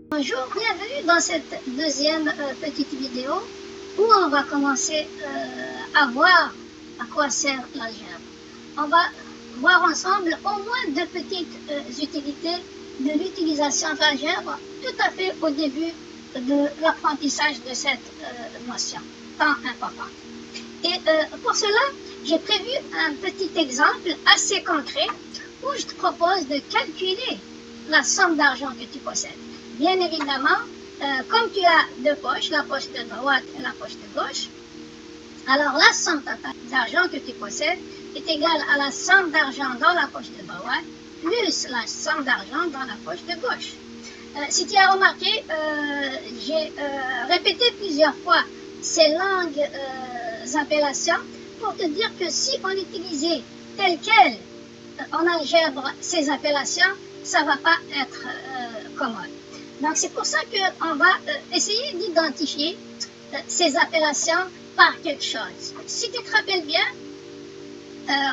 Bonjour, bienvenue dans cette deuxième petite vidéo où on va commencer à voir à quoi sert l'algèbre. On va voir ensemble au moins deux petites utilités de l'utilisation de l'algèbre tout à fait au début de l'apprentissage de cette notion tant importante. Et pour cela, j'ai prévu un petit exemple assez concret où je te propose de calculer la somme d'argent que tu possèdes. Bien évidemment, comme tu as deux poches, la poche de droite et la poche de gauche, alors la somme totale d'argent que tu possèdes est égale à la somme d'argent dans la poche de droite plus la somme d'argent dans la poche de gauche. Si tu as remarqué, j'ai répété plusieurs fois ces longues appellations pour te dire que si on utilisait telles quelles en algèbre ces appellations, ça ne va pas être commode. Donc c'est pour ça qu'on va essayer d'identifier ces appellations par quelque chose. Si tu te rappelles bien,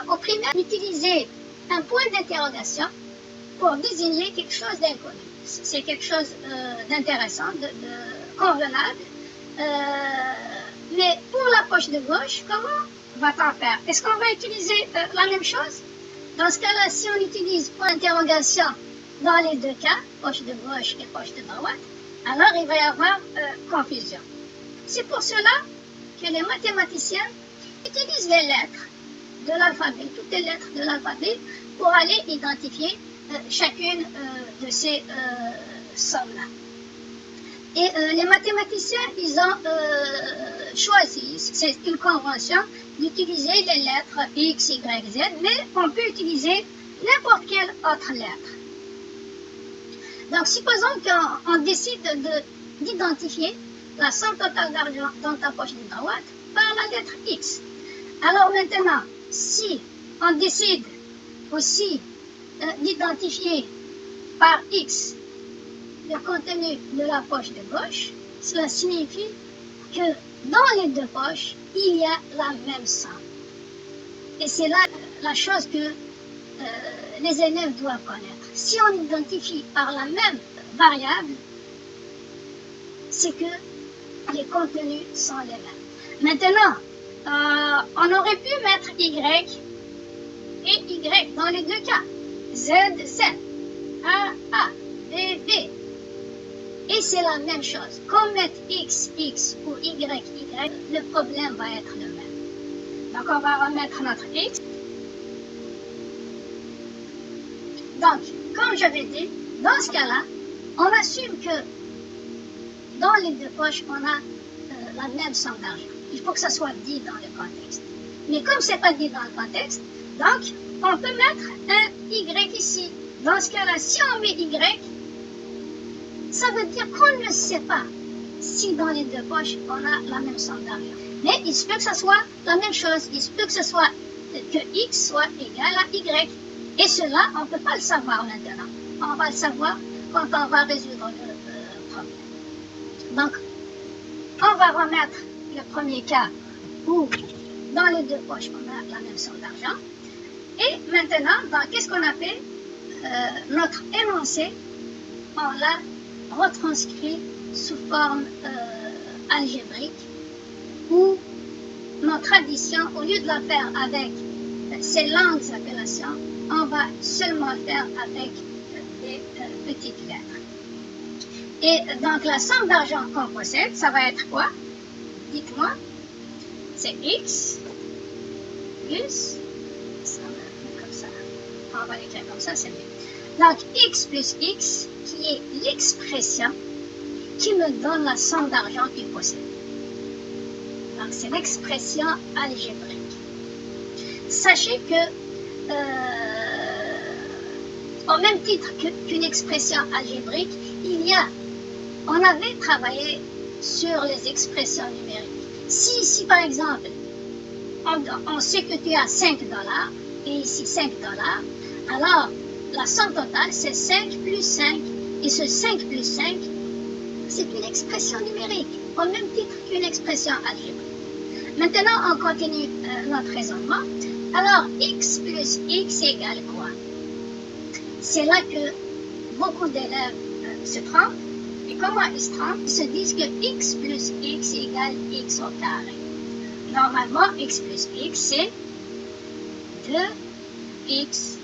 au primaire, on utilisait un point d'interrogation pour désigner quelque chose d'inconnu. C'est quelque chose d'intéressant, de convenable. Mais pour la poche de gauche, comment va-t-on faire? Est-ce qu'on va utiliser la même chose? Dans ce cas-là, si on utilise point d'interrogation dans les deux cas, poche de gauche et poche de droite, alors il va y avoir confusion. C'est pour cela que les mathématiciens utilisent les lettres de l'alphabet, toutes les lettres de l'alphabet, pour aller identifier chacune de ces sommes-là. Et les mathématiciens, ils ont choisi, c'est une convention, d'utiliser les lettres X, Y, Z, mais on peut utiliser n'importe quelle autre lettre. Donc, supposons qu'on décide d'identifier la somme totale d'argent dans ta poche de droite par la lettre X. Alors maintenant, si on décide aussi d'identifier par X le contenu de la poche de gauche, cela signifie que dans les deux poches, il y a la même somme. Et c'est là la chose que les élèves doivent connaître. Si on identifie par la même variable, c'est que les contenus sont les mêmes. Maintenant, on aurait pu mettre Y et Y dans les deux cas. Z, Z. A, A. B, B. Et c'est la même chose. Qu'on mette X, X ou Y, Y, le problème va être le même. Donc, on va remettre notre X. Donc, comme j'avais dit, dans ce cas-là, on assume que dans les deux poches, on a la même somme d'argent. Il faut que ça soit dit dans le contexte. Mais comme ce n'est pas dit dans le contexte, donc, on peut mettre un Y ici. Dans ce cas-là, si on met Y, ça veut dire qu'on ne sait pas si dans les deux poches, on a la même somme d'argent. Mais il se peut que ça soit la même chose. Il se peut que ce soit que X soit égal à Y. Et cela, on ne peut pas le savoir maintenant. On va le savoir quand on va résoudre le problème. Donc, on va remettre le premier cas où dans les deux poches, on a la même somme d'argent. Et maintenant, qu'est-ce qu'on a fait? Notre énoncé, on l'a retranscrit sous forme algébrique où notre addition, au lieu de la faire avec ces longues appellations, on va seulement faire avec des petites lettres. Et donc la somme d'argent qu'on possède, ça va être quoi? Dites-moi. C'est X plus, ça va être comme ça. On va l'écrire comme ça, c'est mieux. Donc X plus X, qui est l'expression qui me donne la somme d'argent qu'il possède. Donc c'est l'expression algébrique. Sachez que au même titre qu'une expression algébrique, on avait travaillé sur les expressions numériques. Si ici, par exemple, on sait que tu as 5 $ et ici 5 $, alors la somme totale, c'est 5 plus 5. Et ce 5 plus 5, c'est une expression numérique, au même titre qu'une expression algébrique. Maintenant, on continue notre raisonnement. Alors, X plus X égale quoi? C'est là que beaucoup d'élèves se trompent Et comment ils se trompent? Ils se disent que x plus x égale x au carré. Normalement, x plus x, c'est 2x.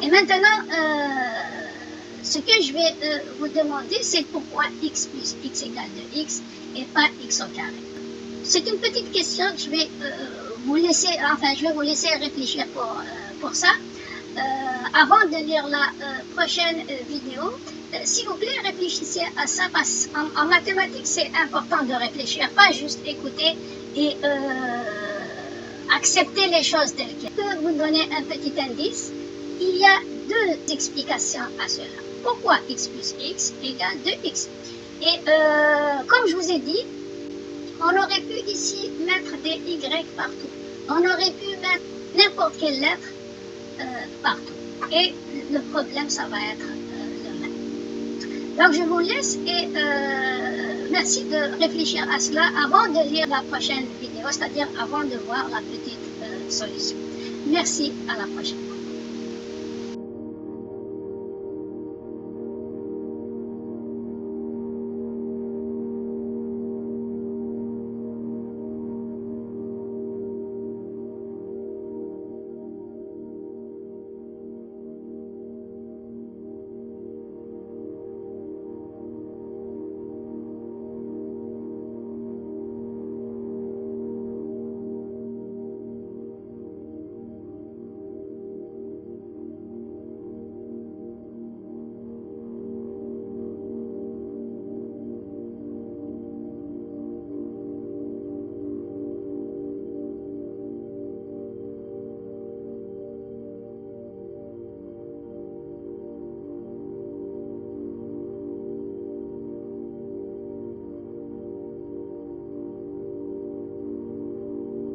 Et maintenant, ce que je vais vous demander, c'est pourquoi x plus x égale 2x et pas x au carré. C'est une petite question que je vais vous laisser réfléchir pour ça. Avant de lire la prochaine vidéo, s'il vous plaît, réfléchissez à ça, parce qu'en mathématiques, c'est important de réfléchir, pas juste écouter et accepter les choses telles quelles. Je peux vous donner un petit indice. Il y a deux explications à cela. Pourquoi x plus x égale 2x? Et comme je vous ai dit, on aurait pu ici mettre des y partout. On aurait pu mettre n'importe quelle lettre partout. Et le problème, ça va être le même. Donc, je vous laisse et merci de réfléchir à cela avant de lire la prochaine vidéo, c'est-à-dire avant de voir la petite solution. Merci, à la prochaine.